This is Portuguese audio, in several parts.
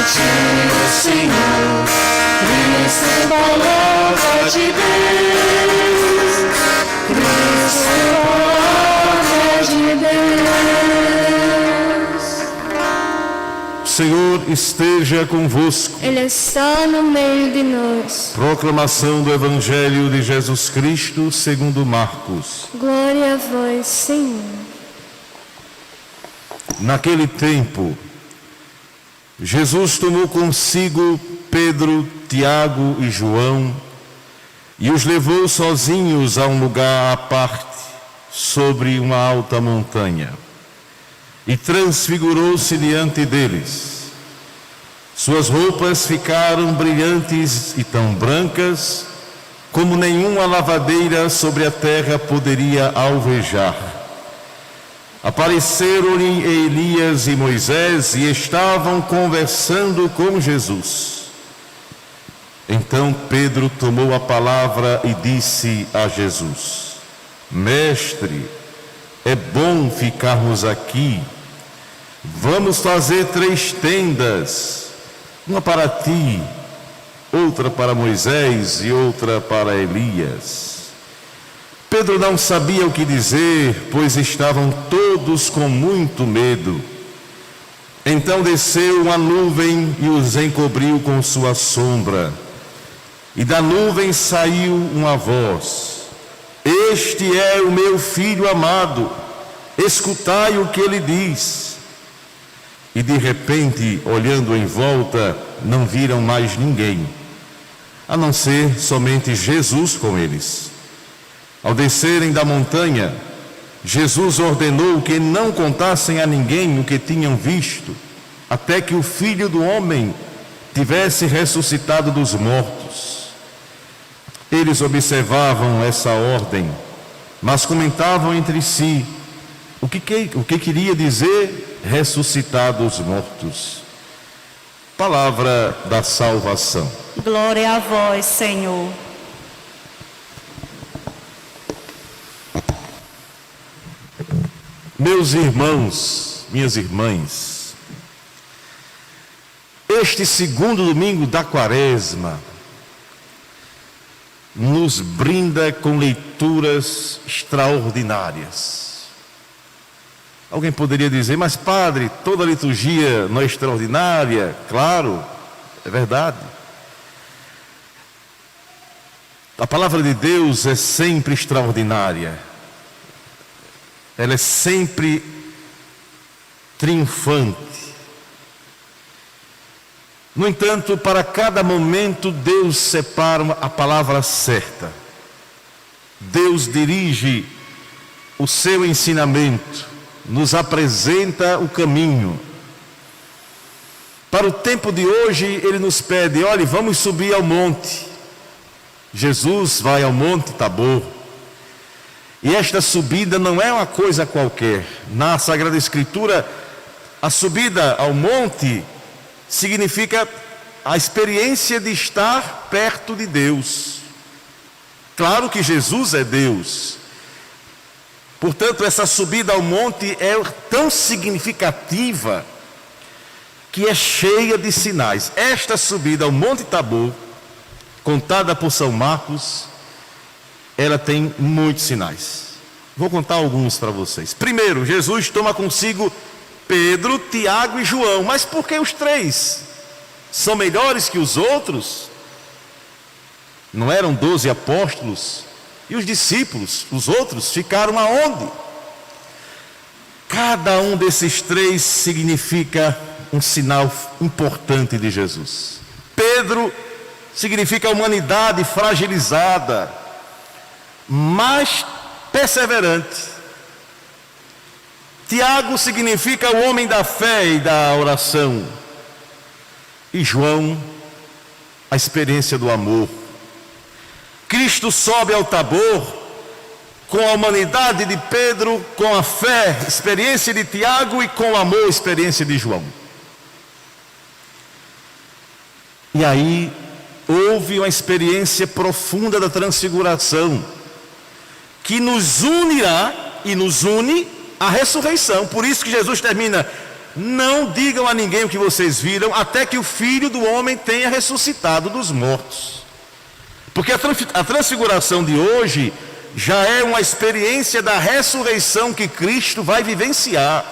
ti, Senhor, Cristo, palavra de Deus, Cristo, palavra de Deus. Senhor esteja convosco. Ele está no meio de nós. Proclamação do Evangelho de Jesus Cristo segundo Marcos. Glória a vós, Senhor. Naquele tempo, Jesus tomou consigo Pedro, Tiago e João e os levou sozinhos a um lugar à parte, sobre uma alta montanha, e transfigurou-se diante deles. Suas roupas ficaram brilhantes e tão brancas como nenhuma lavadeira sobre a terra poderia alvejar. Apareceram-lhe Elias e Moisés e estavam conversando com Jesus. Então Pedro tomou a palavra e disse a Jesus: Mestre, é bom ficarmos aqui. Vamos fazer 3 tendas, uma para ti, outra para Moisés e outra para Elias. Pedro não sabia o que dizer, pois estavam todos com muito medo. Então desceu uma nuvem e os encobriu com sua sombra. E da nuvem saiu uma voz: Este é o meu filho amado, escutai o que ele diz. E de repente, olhando em volta, não viram mais ninguém, a não ser somente Jesus com eles. Ao descerem da montanha, Jesus ordenou que não contassem a ninguém o que tinham visto, até que o Filho do Homem tivesse ressuscitado dos mortos. Eles observavam essa ordem, mas comentavam entre si o que queria dizer ressuscitar dos mortos. Palavra da salvação. Glória a vós, Senhor. Meus irmãos, minhas irmãs, este segundo domingo da Quaresma nos brinda com leituras extraordinárias. Alguém poderia dizer, mas padre, toda liturgia não é extraordinária? Claro, é verdade. A palavra de Deus é sempre extraordinária. Ela é sempre triunfante. No entanto, para cada momento, Deus separa a palavra certa. Deus dirige o seu ensinamento, nos apresenta o caminho. Para o tempo de hoje, Ele nos pede, olhe, vamos subir ao monte. Jesus vai ao Monte Tabor. E esta subida não é uma coisa qualquer. Na Sagrada Escritura, a subida ao monte significa a experiência de estar perto de Deus. Claro que Jesus é Deus. Portanto, essa subida ao monte é tão significativa que é cheia de sinais. Esta subida ao Monte Tabor, contada por São Marcos, ela tem muitos sinais. Vou contar alguns para vocês. Primeiro, Jesus toma consigo Pedro, Tiago e João. Mas por que os 3? São melhores que os outros? Não eram 12 apóstolos? E os discípulos, os outros, ficaram aonde? Cada um desses 3 significa um sinal importante de Jesus. Pedro significa a humanidade fragilizada, mas perseverante. Tiago significa o homem da fé e da oração. E João, a experiência do amor. Cristo sobe ao Tabor com a humanidade de Pedro, com a fé, experiência de Tiago, e com o amor, experiência de João. E aí houve uma experiência profunda da transfiguração, que nos unirá e nos une à ressurreição. Por isso que Jesus termina: não digam a ninguém o que vocês viram, até que o Filho do Homem tenha ressuscitado dos mortos. Porque a transfiguração de hoje já é uma experiência da ressurreição que Cristo vai vivenciar.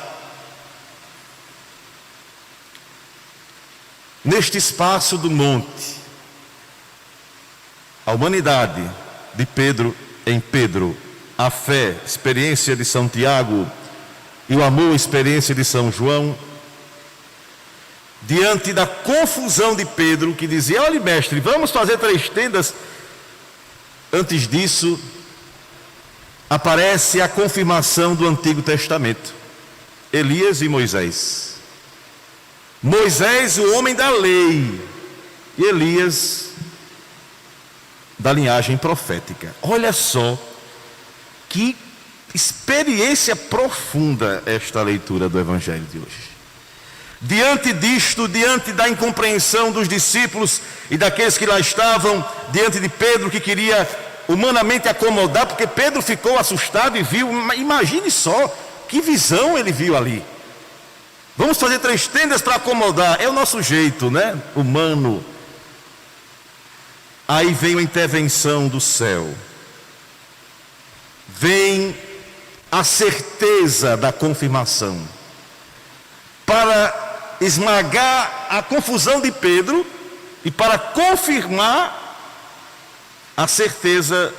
Neste espaço do monte, a humanidade de Pedro em Pedro, a fé, experiência de São Tiago, e o amor, experiência de São João, diante da confusão de Pedro, que dizia: olha, mestre, vamos fazer 3 tendas. Antes disso, aparece a confirmação do Antigo Testamento: Elias e Moisés. Moisés, o homem da lei, e Elias, da linhagem profética. Olha só que experiência profunda esta leitura do Evangelho de hoje. Diante disto, diante da incompreensão dos discípulos e daqueles que lá estavam, diante de Pedro, que queria humanamente acomodar, porque Pedro ficou assustado e viu, imagine só que visão ele viu ali. Vamos fazer 3 tendas para acomodar, é o nosso jeito, né? Humano. Aí vem a intervenção do céu, vem a certeza da confirmação, para esmagar a confusão de Pedro e para confirmar a certeza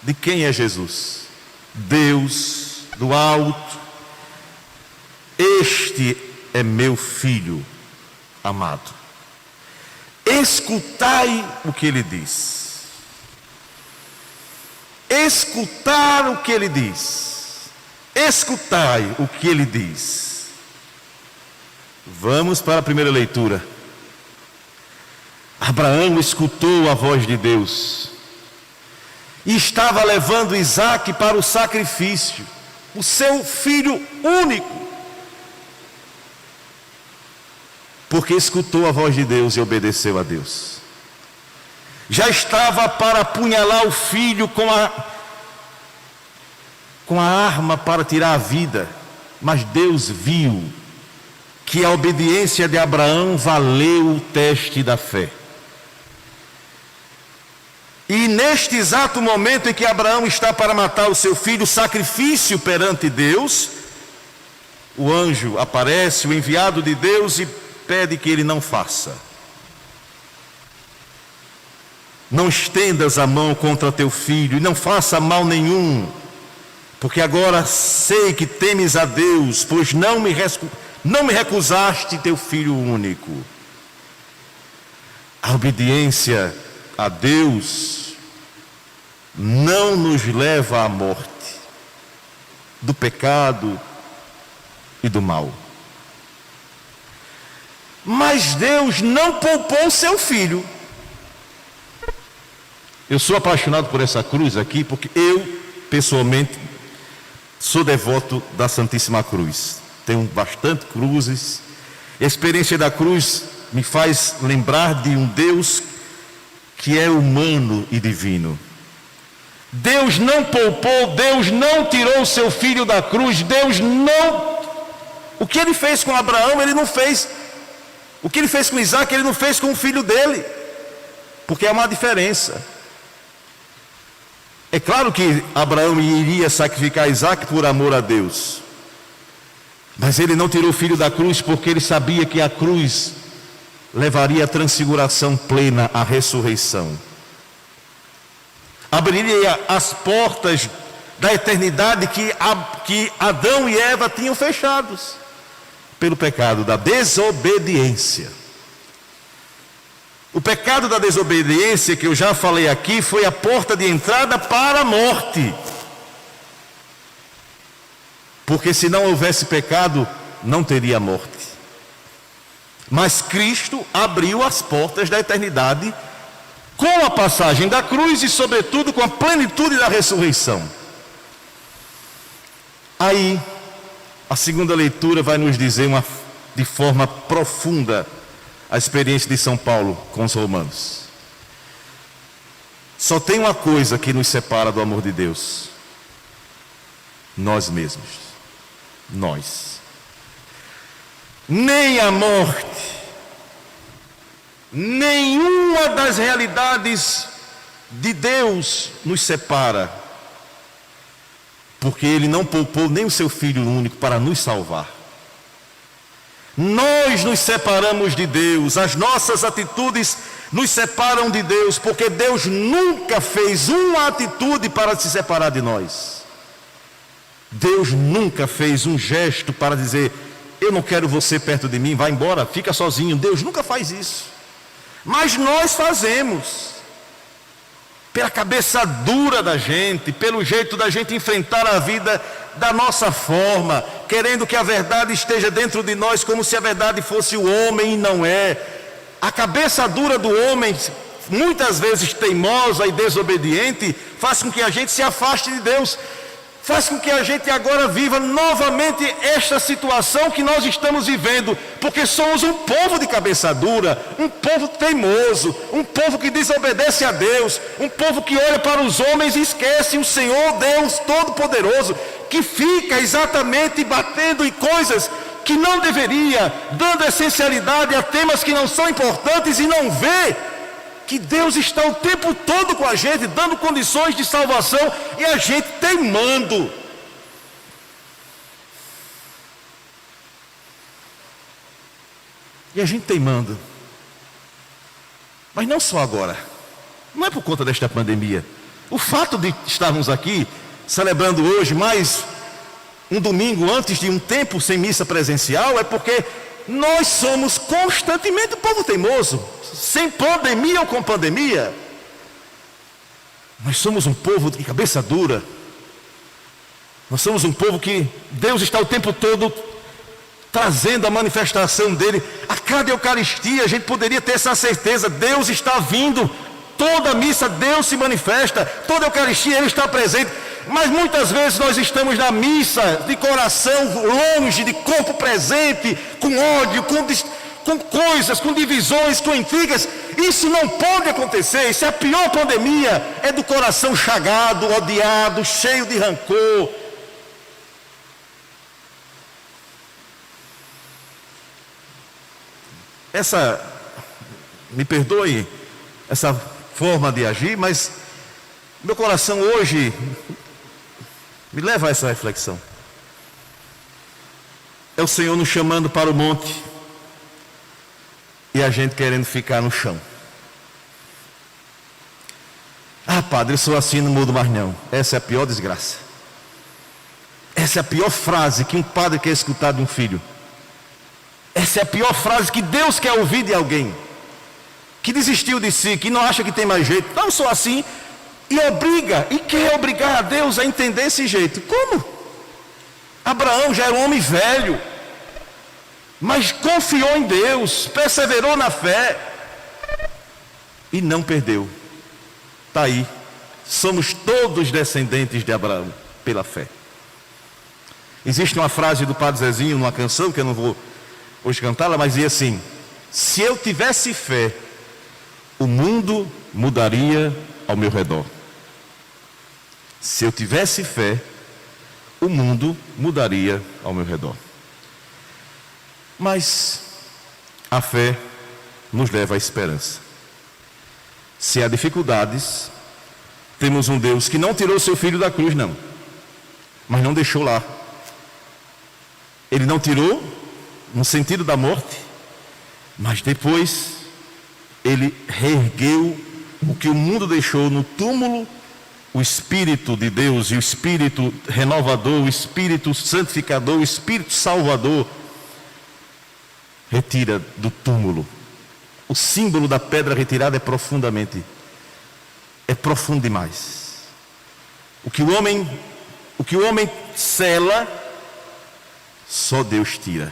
de quem é Jesus. Deus do alto: este é meu filho amado, escutai o que ele diz. Escutar o que ele diz. Escutai o que ele diz. Vamos para a primeira leitura. Abraão escutou a voz de Deus e estava levando Isaque para o sacrifício, o seu filho único, porque escutou a voz de Deus e obedeceu a Deus. Já estava para apunhalar o filho com a arma para tirar a vida, mas Deus viu que a obediência de Abraão valeu o teste da fé. E neste exato momento em que Abraão está para matar o seu filho, sacrifício perante Deus, o anjo aparece, o enviado de Deus, e pede que ele não faça. Não estendas a mão contra teu filho e não faça mal nenhum, porque agora sei que temes a Deus, pois não me recusaste teu filho único. A obediência a Deus não nos leva à morte do pecado e do mal. Mas Deus não poupou o seu filho. Eu sou apaixonado por essa cruz aqui, porque eu, pessoalmente, sou devoto da Santíssima Cruz. Tenho bastante cruzes. A experiência da cruz me faz lembrar de um Deus que é humano e divino. Deus não poupou, Deus não tirou o seu filho da cruz, Deus não... O que ele fez com Abraão, ele não fez. O que ele fez com Isaque, ele não fez com o filho dele. Porque há uma diferença. É claro que Abraão iria sacrificar Isaque por amor a Deus. Mas ele não tirou o filho da cruz porque ele sabia que a cruz levaria a transfiguração plena, a ressurreição. Abriria as portas da eternidade que Adão e Eva tinham fechados pelo pecado da desobediência. O pecado da desobediência, que eu já falei aqui, foi a porta de entrada para a morte. Porque se não houvesse pecado, não teria morte. Mas Cristo abriu as portas da eternidade com a passagem da cruz e, sobretudo, com a plenitude da ressurreição. Aí, a segunda leitura vai nos dizer de forma profunda a experiência de São Paulo com os romanos. Só tem uma coisa que nos separa do amor de Deus: nós mesmos. Nós. nem a morte, nenhuma das realidades de Deus nos separa, porque Ele não poupou nem o seu Filho único para nos salvar. Nós nos separamos de Deus, as nossas atitudes nos separam de Deus, porque Deus nunca fez uma atitude para se separar de nós. Deus nunca fez um gesto para dizer: eu não quero você perto de mim, vai embora, fica sozinho. Deus nunca faz isso. Mas nós fazemos. Pela cabeça dura da gente, pelo jeito da gente enfrentar a vida da nossa forma, querendo que a verdade esteja dentro de nós, como se a verdade fosse o homem, e não é. A cabeça dura do homem, muitas vezes teimosa e desobediente, faz com que a gente se afaste de Deus, faz com que a gente agora viva novamente esta situação que nós estamos vivendo, porque somos um povo de cabeça dura, um povo teimoso, um povo que desobedece a Deus, um povo que olha para os homens e esquece o Senhor Deus Todo-Poderoso, que fica exatamente batendo em coisas que não deveria, dando essencialidade a temas que não são importantes e não vê que Deus está o tempo todo com a gente, dando condições de salvação, e a gente teimando. E a gente teimando. Mas não só agora. Não é por conta desta pandemia. O fato de estarmos aqui, celebrando hoje mais um domingo antes de um tempo sem missa presencial, é porque nós somos constantemente um povo teimoso. Sem pandemia ou com pandemia, nós somos um povo de cabeça dura. Nós somos um povo que Deus está o tempo todo trazendo a manifestação dele. A cada Eucaristia a gente poderia ter essa certeza: Deus está vindo. Toda missa Deus se manifesta, toda Eucaristia Ele está presente. Mas muitas vezes nós estamos na missa de coração longe, de corpo presente, com ódio, com coisas, com divisões, com intrigas. Isso não pode acontecer. Isso é a pior pandemia, é do coração chagado, odiado, cheio de rancor. Me perdoe essa forma de agir, mas meu coração hoje me leva a essa reflexão. É o Senhor nos chamando para o monte e a gente querendo ficar no chão. Ah, padre, eu sou assim, não mudo mais não. Essa é a pior desgraça. Essa é a pior frase que um padre quer escutar de um filho. Essa é a pior frase que Deus quer ouvir de alguém que desistiu de si, que não acha que tem mais jeito. Não, eu sou assim. E quer obrigar a Deus a entender esse jeito. Como? Abraão já era um homem velho, mas confiou em Deus, perseverou na fé e não perdeu. Está aí, somos todos descendentes de Abraão pela fé. Existe uma frase do Padre Zezinho numa canção que eu não vou hoje cantá-la, mas dizia assim: se eu tivesse fé, o mundo mudaria ao meu redor. Se eu tivesse fé, o mundo mudaria ao meu redor. Mas a fé nos leva à esperança. Se há dificuldades, temos um Deus que não tirou seu filho da cruz, não, mas não deixou lá. Ele não tirou no sentido da morte, mas depois ele reergueu o que o mundo deixou no túmulo. O Espírito de Deus e o Espírito renovador, o Espírito santificador, o Espírito salvador retira do túmulo. O símbolo da pedra retirada é profundo demais. O que o homem cela, só Deus tira.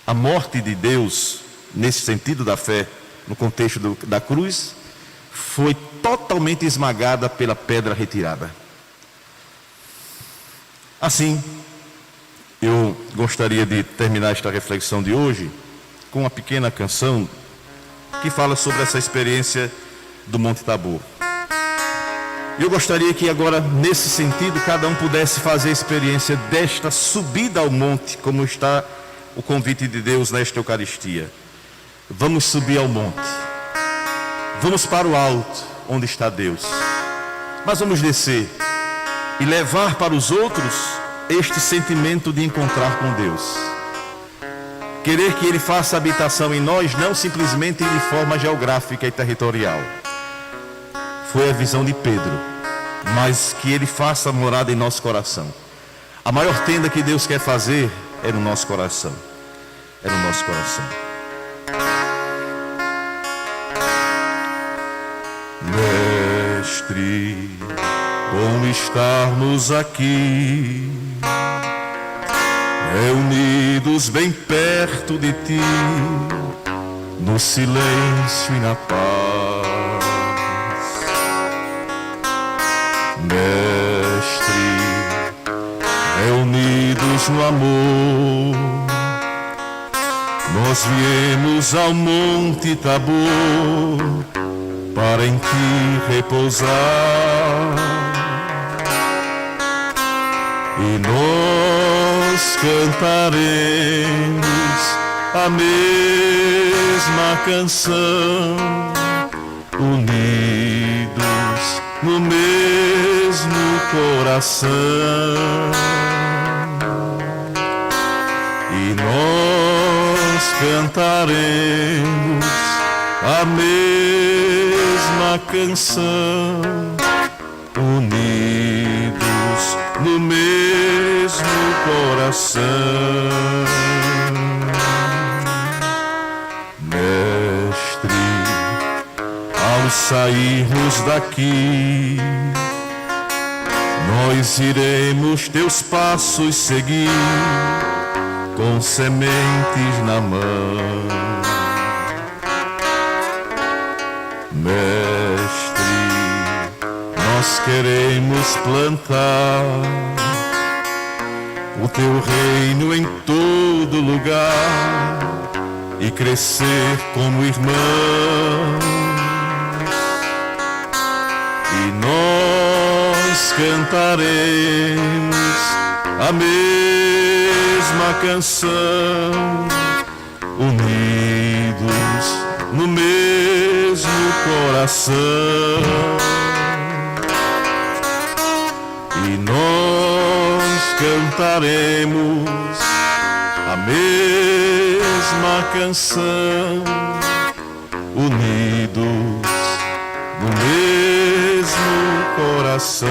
A morte de Deus, nesse sentido da fé, no contexto da cruz, foi totalmente esmagada pela pedra retirada. Assim, eu gostaria de terminar esta reflexão de hoje com uma pequena canção que fala sobre essa experiência do Monte Tabor. Eu gostaria que agora, nesse sentido, cada um pudesse fazer a experiência desta subida ao monte, como está o convite de Deus nesta Eucaristia. Vamos subir ao monte. Vamos para o alto, onde está Deus. Mas vamos descer e levar para os outros este sentimento de encontrar com Deus. Querer que Ele faça habitação em nós, não simplesmente de forma geográfica e territorial. Foi a visão de Pedro, mas que Ele faça morada em nosso coração. A maior tenda que Deus quer fazer é no nosso coração. É no nosso coração. Mestre, bom estarmos aqui, reunidos bem perto de Ti, no silêncio e na paz. Mestre, reunidos no amor, nós viemos ao Monte Tabor, para em Ti repousar, e nós cantaremos a mesma canção, unidos no mesmo coração, e nós cantaremos a mesma canção, unidos no mesmo coração. Mestre, ao sairmos daqui, nós iremos Teus passos seguir, com sementes na mão. Mestre, nós queremos plantar o Teu reino em todo lugar e crescer como irmãos. E nós cantaremos a mesma canção, unidos no mesmo coração, e nós cantaremos a mesma canção, unidos no mesmo coração.